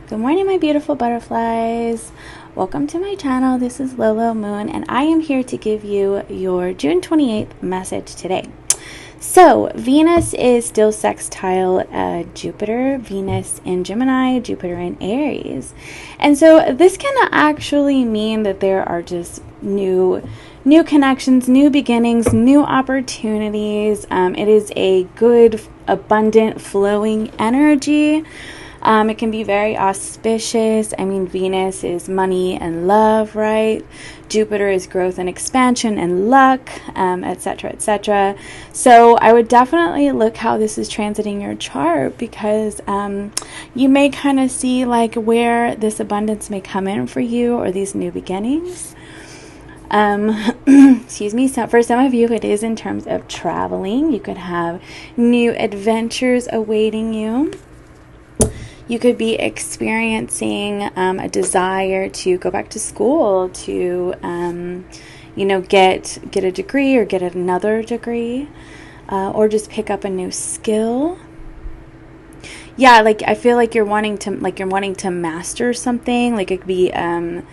Good morning, my beautiful butterflies. Welcome to my channel. This is Lolo Moon, and I am here to give you your June 28th message today. So, Venus is still sextile Jupiter, Venus in Gemini, Jupiter in Aries. And so this can actually mean that there are just new connections, new beginnings, new opportunities. It is a good, abundant, flowing energy. It can be very auspicious. I mean, Venus is money and love, right? Jupiter is growth and expansion and luck, etc., etc. So I would definitely look how this is transiting your chart, because you may kind of see like where this abundance may come in for you, or these new beginnings. Excuse me. So for some of you, it is in terms of traveling. You could have new adventures awaiting you. You could be experiencing a desire to go back to school, to, get a degree or get another degree, or just pick up a new skill. Yeah, like I feel like you're wanting to master something. Like it could be a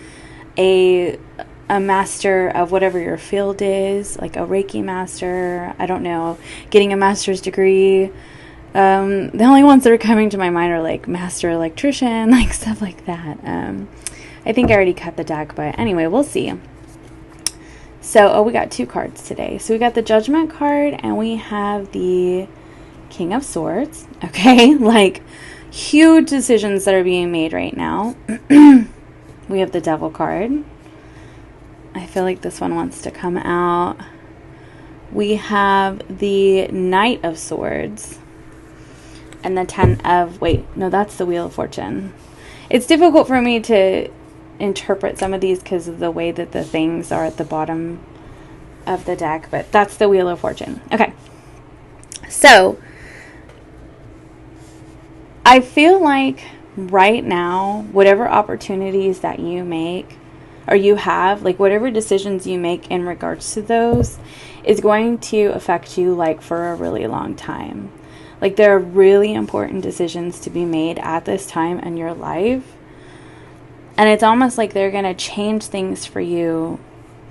master of whatever your field is, like a Reiki master. I don't know, getting a master's degree. The only ones that are coming to my mind are like master electrician, like stuff like that. I think I already cut the deck, but anyway, we'll see. So, we got two cards today. So we got the Judgment card and we have the King of Swords. Okay, like huge decisions that are being made right now. We have the Devil card. I feel like this one wants to come out. We have the Knight of Swords. And the 10 of, that's the Wheel of Fortune. It's difficult for me to interpret some of these because of the way that the things are at the bottom of the deck, but that's the Wheel of Fortune. Okay. So, I feel like right now, whatever opportunities that you make, or you have, like whatever decisions you make in regards to those, is going to affect you like for a really long time. Like there are really important decisions to be made at this time in your life. And it's almost like they're going to change things for you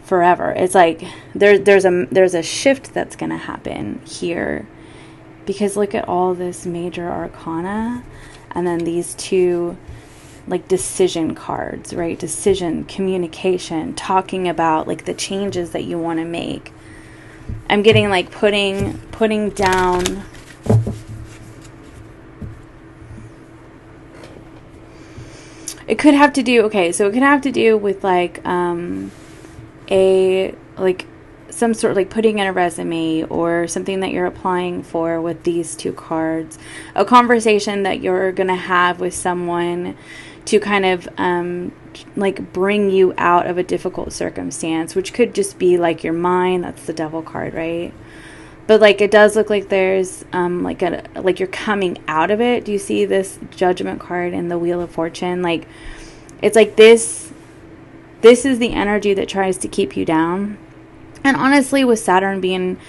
forever. It's like there's a shift that's going to happen here. Because look at all this major arcana. And then these two like decision cards, right? Decision, communication, talking about like the changes that you want to make. I'm getting like putting down... It could have to do, so it could have to do with like some sort of like putting in a resume or something that you're applying for with these two cards. A conversation that you're going to have with someone to kind of like bring you out of a difficult circumstance, which could just be like your mind. That's the Devil card, right? But like it does look like there's like you're coming out of it. Do you see this Judgment card in the Wheel of Fortune? Like it's like this is the energy that tries to keep you down. And honestly, with Saturn being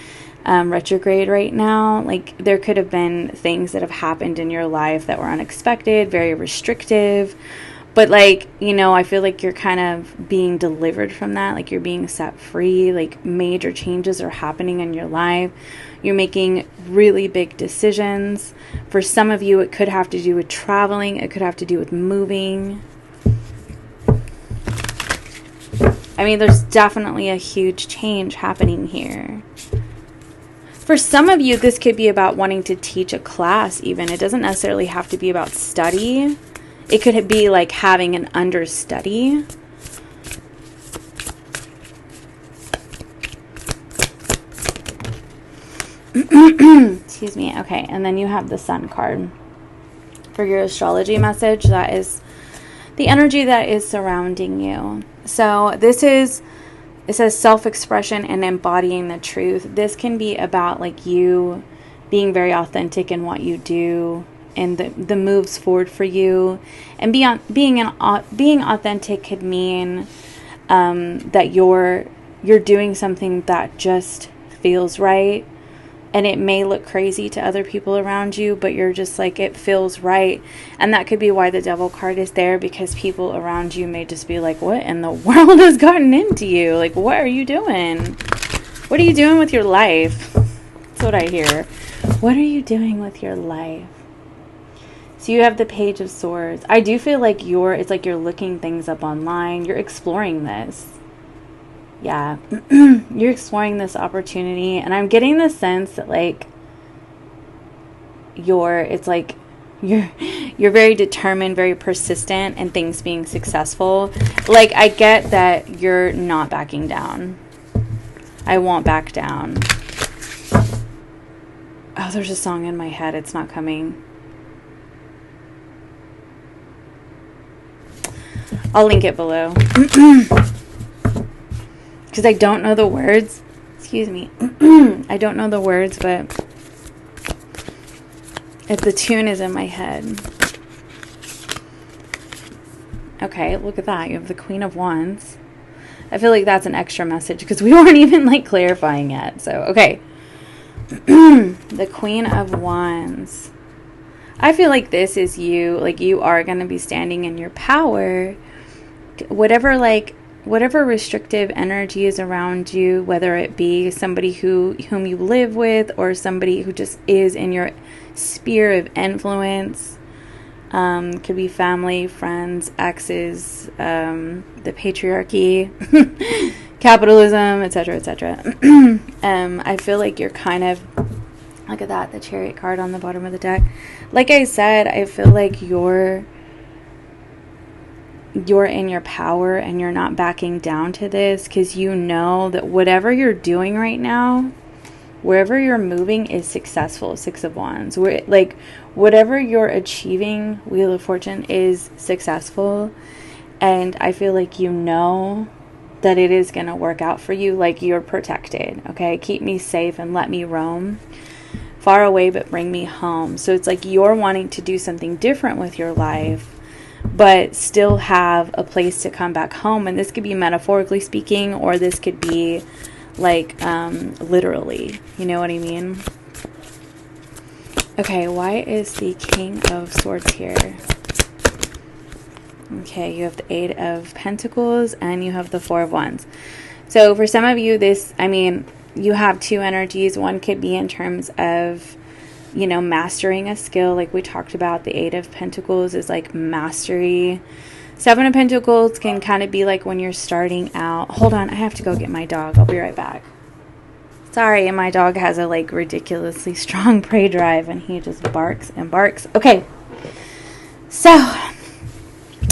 retrograde right now, like there could have been things that have happened in your life that were unexpected, very restrictive. But like, I feel like you're kind of being delivered from that. Like you're being set free. Like major changes are happening in your life. You're making really big decisions. For some of you, it could have to do with traveling. It could have to do with moving. I mean, there's definitely a huge change happening here. For some of you, this could be about wanting to teach a class even. It doesn't necessarily have to be about study. It could be like having an understudy. Excuse me. Okay, and then you have the Sun card for your astrology message. That is the energy that is surrounding you. So it says self-expression and embodying the truth. This can be about like you being very authentic in what you do, and the moves forward for you. And being authentic could mean that you're doing something that just feels right, and it may look crazy to other people around you, but you're just like, it feels right. And that could be why the Devil card is there, because people around you may just be like, what in the world has gotten into you? Like, what are you doing? What are you doing with your life? That's what I hear. What are you doing with your life? So you have the Page of Swords. I do feel like it's like you're looking things up online. You're exploring this. Yeah. You're exploring this opportunity. And I'm getting the sense that like you're very determined, very persistent in things being successful. Like, I get that you're not backing down. I won't back down. Oh, there's a song in my head. It's not coming. I'll link it below. Because I don't know the words. Excuse me. I don't know the words, but if the tune is in my head. Okay, look at that. You have the Queen of Wands. I feel like that's an extra message because we weren't even like clarifying yet. So, okay. The Queen of Wands. I feel like this is you. Like, you are going to be standing in your power. Whatever restrictive energy is around you, whether it be somebody whom you live with or somebody who just is in your sphere of influence, could be family, friends, exes, the patriarchy, capitalism, etc., etc. I feel like you're kind of, look at that, the Chariot card on the bottom of the deck. Like I said, I feel like you're in your power and you're not backing down to this, because you know that whatever you're doing right now, wherever you're moving is successful. Six of Wands. Like, whatever you're achieving, Wheel of Fortune, is successful. And I feel like you know that it is going to work out for you. Like, you're protected. Okay, keep me safe and let me roam far away, but bring me home. So it's like you're wanting to do something different with your life, but still have a place to come back home. And this could be metaphorically speaking, or this could be like literally, you know what I mean? Okay, why is the King of Swords here? Okay, you have the Eight of Pentacles and you have the Four of Wands. So for some of you, you have two energies. One could be in terms of, mastering a skill, like we talked about. The Eight of Pentacles is like mastery. Seven of Pentacles can kind of be like when you're starting out. Hold on, I have to go get my dog. I'll be right back. Sorry, my dog has a like ridiculously strong prey drive and he just barks and barks. Okay, so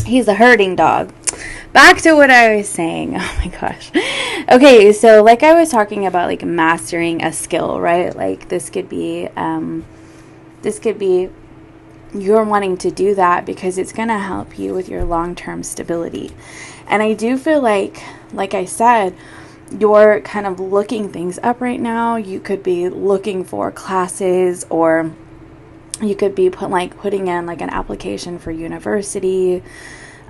he's a herding dog. Back to what I was saying. Oh my gosh. Okay, so like I was talking about, like mastering a skill, right? Like this could be you're wanting to do that because it's going to help you with your long-term stability. And I do feel like I said, you're kind of looking things up right now. You could be looking for classes, or you could be putting in like an application for university.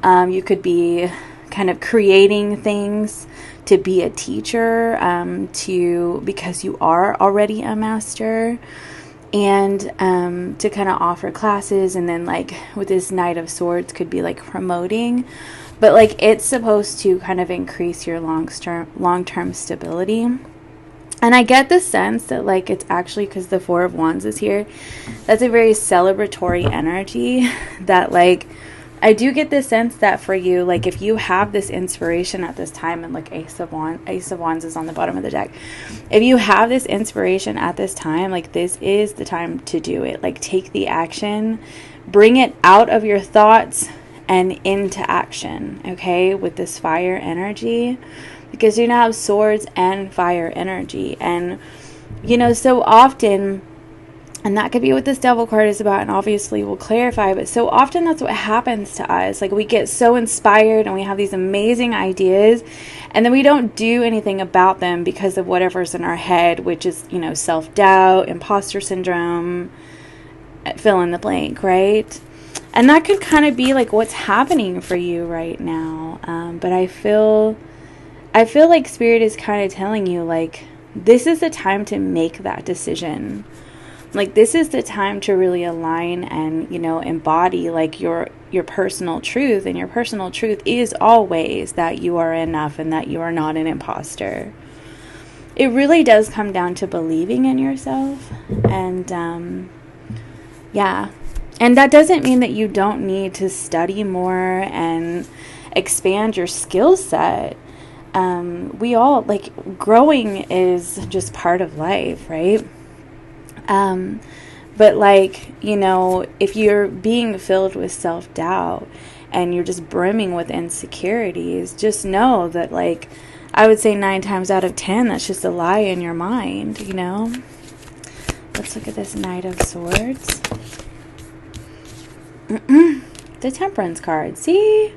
You could be kind of creating things to be a teacher, because you are already a master, and to kind of offer classes. And then like with this Knight of Swords could be like promoting, but like it's supposed to kind of increase your long-term stability. And I get the sense that like it's actually, because the Four of Wands is here, that's a very celebratory energy. That like I do get the sense that for you, like if you have this inspiration at this time, and like Ace of Wands is on the bottom of the deck. If you have this inspiration at this time, like this is the time to do it. Like take the action, bring it out of your thoughts and into action, okay, with this fire energy, because you now have swords and fire energy. And so often, and that could be what this Devil card is about, and obviously we'll clarify, but so often that's what happens to us. Like we get so inspired and we have these amazing ideas, and then we don't do anything about them because of whatever's in our head, which is, self-doubt, imposter syndrome, fill in the blank, right? And that could kind of be like what's happening for you right now. But I feel like Spirit is kind of telling you, like, This is the time to make that decision. Like, this is the time to really align and, you know, embody like your personal truth. And your personal truth is always that you are enough and that you are not an imposter. It really does come down to believing in yourself. And yeah. And that doesn't mean that you don't need to study more and expand your skill set. We all, like, growing is just part of life, right? But like, you know, if you're being filled with self-doubt and you're just brimming with insecurities, just know that, like, I would say 9 times out of 10, that's just a lie in your mind, you know? Let's look at this Knight of Swords. The Temperance card. See?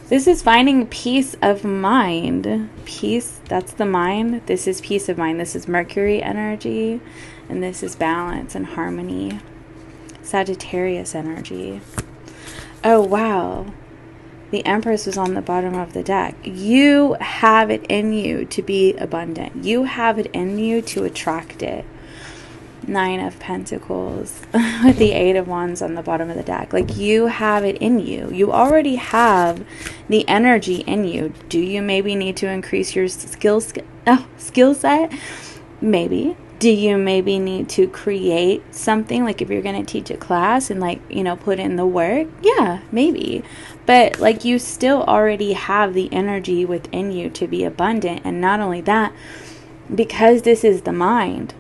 This is finding peace of mind. Peace, that's the mind. This is peace of mind. This is Mercury energy. And this is balance and harmony. Sagittarius energy. Oh, wow. The Empress was on the bottom of the deck. You have it in you to be abundant. You have it in you to attract it. 9 of Pentacles with the 8 of Wands on the bottom of the deck. Like, you have it in you. You already have the energy in you. Do you maybe need to increase your skill set? Maybe. Do you maybe need to create something? Like, if you're going to teach a class and, like, you know, put in the work? Yeah, maybe. But, like, you still already have the energy within you to be abundant. And not only that, because this is the mind,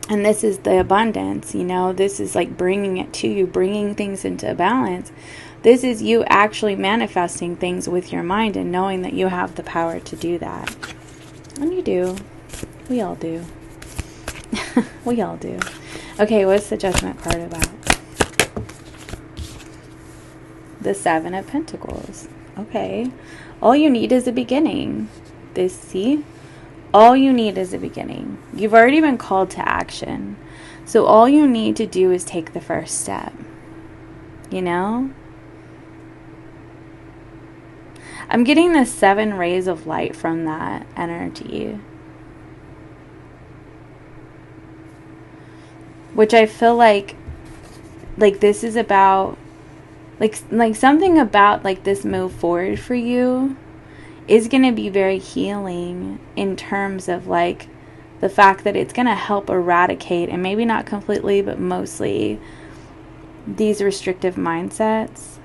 and this is the abundance, you know, this is like bringing it to you, bringing things into balance. This is you actually manifesting things with your mind and knowing that you have the power to do that. And you do. We all do. We all do. Okay, what's the Judgment card about? The 7 of Pentacles. Okay. All you need is a beginning. This, see? All you need is a beginning. You've already been called to action. So all you need to do is take the first step. You know? I'm getting the 7 rays of light from that energy. Which I feel like this is about, like something about, like, this move forward for you is going to be very healing in terms of, like, the fact that it's going to help eradicate, and maybe not completely, but mostly, these restrictive mindsets.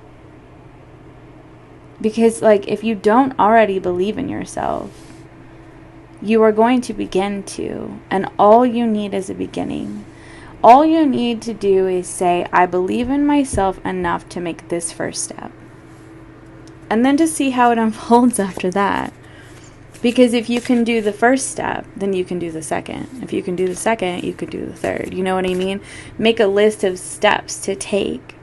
Because, like, if you don't already believe in yourself, you are going to begin to, and all you need is a beginning. All you need to do is say, I believe in myself enough to make this first step. And then to see how it unfolds after that. Because if you can do the first step, then you can do the second. If you can do the second, you can do the third. You know what I mean? Make a list of steps to take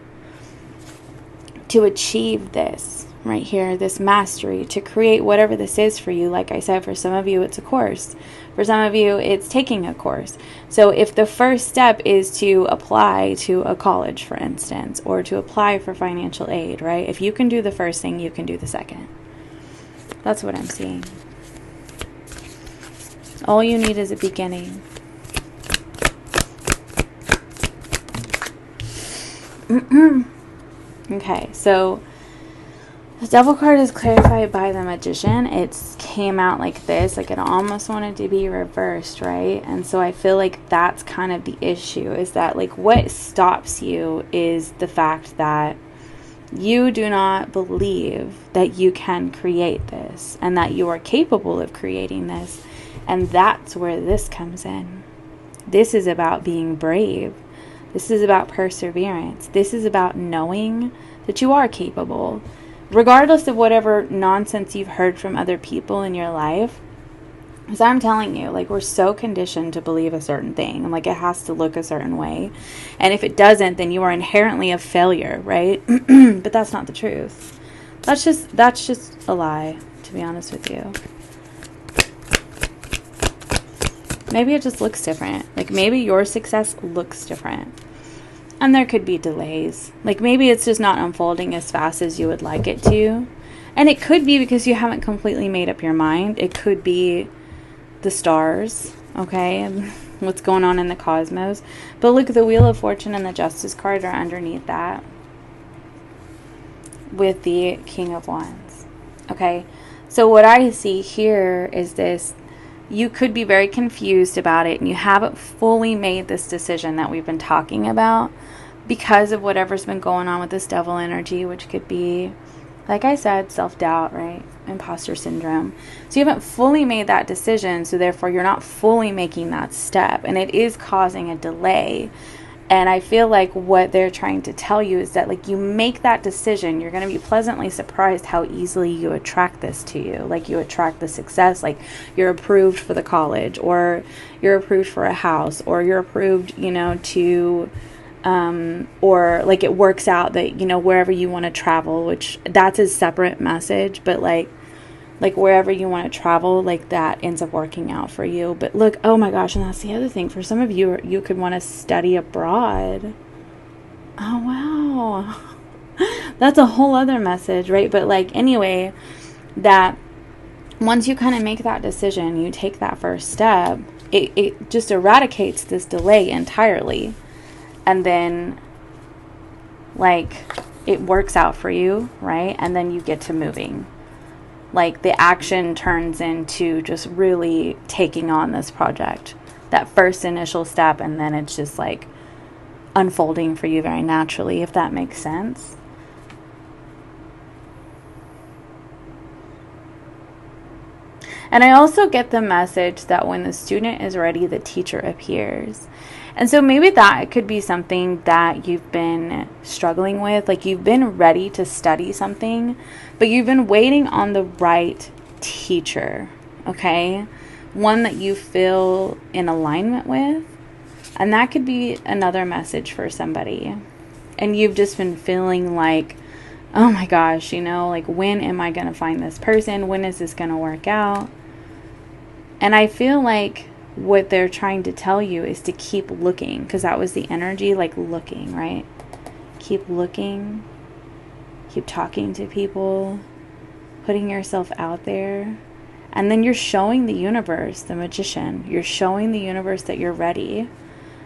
to achieve this right here, this mastery, to create whatever this is for you. Like I said, for some of you, it's a course. For some of you, it's taking a course. So if the first step is to apply to a college, for instance, or to apply for financial aid, right? If you can do the first thing, you can do the second. That's what I'm seeing. All you need is a beginning. Okay, so the Devil card is clarified by the Magician. It came out like this, like it almost wanted to be reversed, right? And so I feel like that's kind of the issue, is that, like, what stops you is the fact that you do not believe that you can create this and that you are capable of creating this. And that's where this comes in. This is about being brave. This is about perseverance. This is about knowing that you are capable. Regardless of whatever nonsense you've heard from other people in your life. Because I'm telling you, like, we're so conditioned to believe a certain thing. And, like, it has to look a certain way. And if it doesn't, then you are inherently a failure, right? But that's not the truth. That's just a lie, to be honest with you. Maybe it just looks different. Like, maybe your success looks different. And there could be delays. Like, maybe it's just not unfolding as fast as you would like it to. And it could be because you haven't completely made up your mind. It could be the stars, okay, and what's going on in the cosmos. But look, the Wheel of Fortune and the Justice card are underneath that with the King of Wands, okay? So what I see here is this. You could be very confused about it, and you haven't fully made this decision that we've been talking about because of whatever's been going on with this devil energy, which could be, like I said, self-doubt, right? Imposter syndrome. So you haven't fully made that decision, so therefore you're not fully making that step, and it is causing a delay. And I feel like what they're trying to tell you is that, like, you make that decision, you're going to be pleasantly surprised how easily you attract this to you. Like, you attract the success, like you're approved for the college, or you're approved for a house, or you're approved, you know, to or like it works out that, you know, wherever you want to travel, which that's a separate message, but like wherever you want to travel, like that ends up working out for you. But look, oh my gosh, and that's the other thing. For some of you, you could want to study abroad. Oh, wow. That's a whole other message, right? But like, anyway, that once you kind of make that decision, you take that first step, it just eradicates this delay entirely. And then, like, it works out for you, right? And then you get to moving. Like, the action turns into just really taking on this project. That first initial step, and then it's just, like, unfolding for you very naturally, if that makes sense. And I also get the message that when the student is ready, the teacher appears. And so maybe that could be something that you've been struggling with. Like, you've been ready to study something, but you've been waiting on the right teacher, okay? One that you feel in alignment with. And that could be another message for somebody. And you've just been feeling like, oh my gosh, you know, like, when am I going to find this person? When is this going to work out? And I feel like what they're trying to tell you is to keep looking, because that was the energy, like looking, right? Keep looking, keep talking to people, putting yourself out there. And then you're showing the universe, the magician, you're showing the universe that you're ready.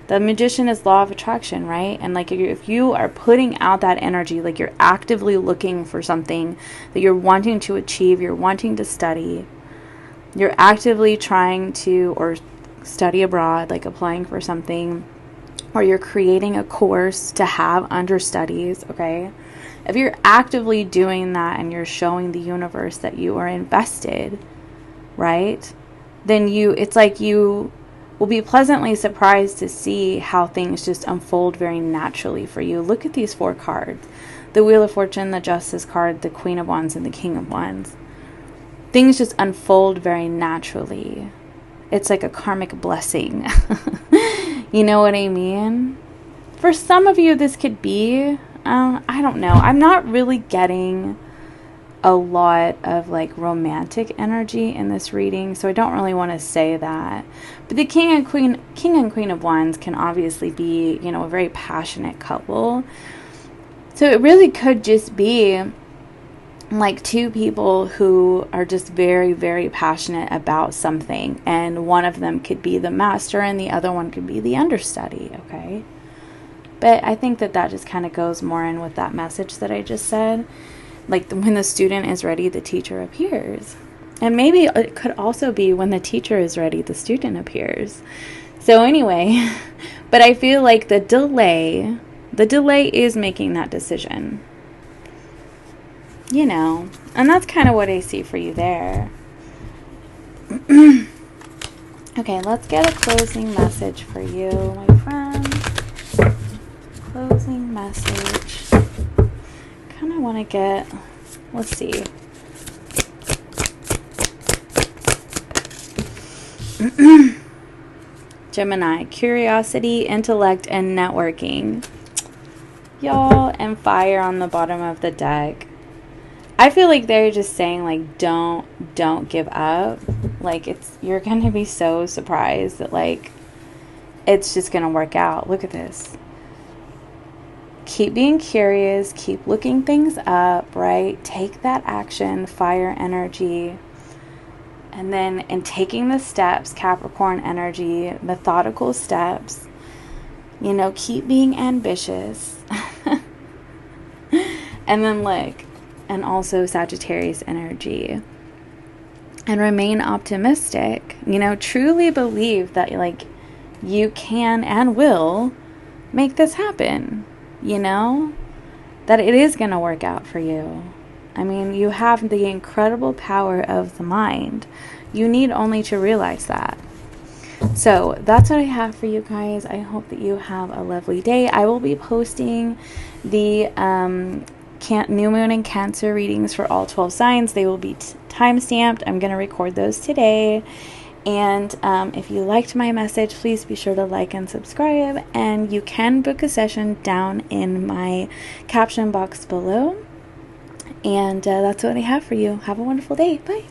The magician is law of attraction, right? And like, if you are putting out that energy, like you're actively looking for something that you're wanting to achieve, you're wanting to study, you're actively trying to, or study abroad, like applying for something, or you're creating a course to have understudies, okay? If you're actively doing that and you're showing the universe that you are invested, right? Then it's like you will be pleasantly surprised to see how things just unfold very naturally for you. Look at these 4 cards. The Wheel of Fortune, the Justice card, the Queen of Wands, and the King of Wands. Things just unfold very naturally. It's like a karmic blessing. You know what I mean? For some of you, this could be, I don't know. I'm not really getting a lot of like romantic energy in this reading, so I don't really want to say that. But the King and Queen of Wands can obviously be, you know, a very passionate couple. So it really could just be like 2 people who are just very, very passionate about something, and one of them could be the master and the other one could be the understudy, okay? But I think that just kind of goes more in with that message that I just said. Like, when the student is ready, the teacher appears. And maybe it could also be when the teacher is ready, the student appears. So anyway, but I feel like the delay is making that decision. You know, and that's kind of what I see for you there. Okay, let's get a closing message for you, my friend. Closing message. Kind of want to get, let's see. Gemini, curiosity, intellect, and networking. Y'all, and fire on the bottom of the deck. I feel like they're just saying, like, don't give up. Like, you're going to be so surprised that, like, it's just going to work out. Look at this. keep being curious, keep looking things up, right? Take that action, fire energy. And then in taking the steps, Capricorn energy, methodical steps, you know, keep being ambitious. And then look, and also Sagittarius energy. And remain optimistic. You know, truly believe that, like, you can and will make this happen. You know, that it is going to work out for you. I mean, you have the incredible power of the mind. You need only to realize that. So that's what I have for you guys. I hope that you have a lovely day. I will be posting the New Moon and Cancer readings for all 12 signs. They will be time-stamped. I'm going to record those today. And if you liked my message, please be sure to like and subscribe. And you can book a session down in my caption box below. And that's what I have for you. Have a wonderful day. Bye.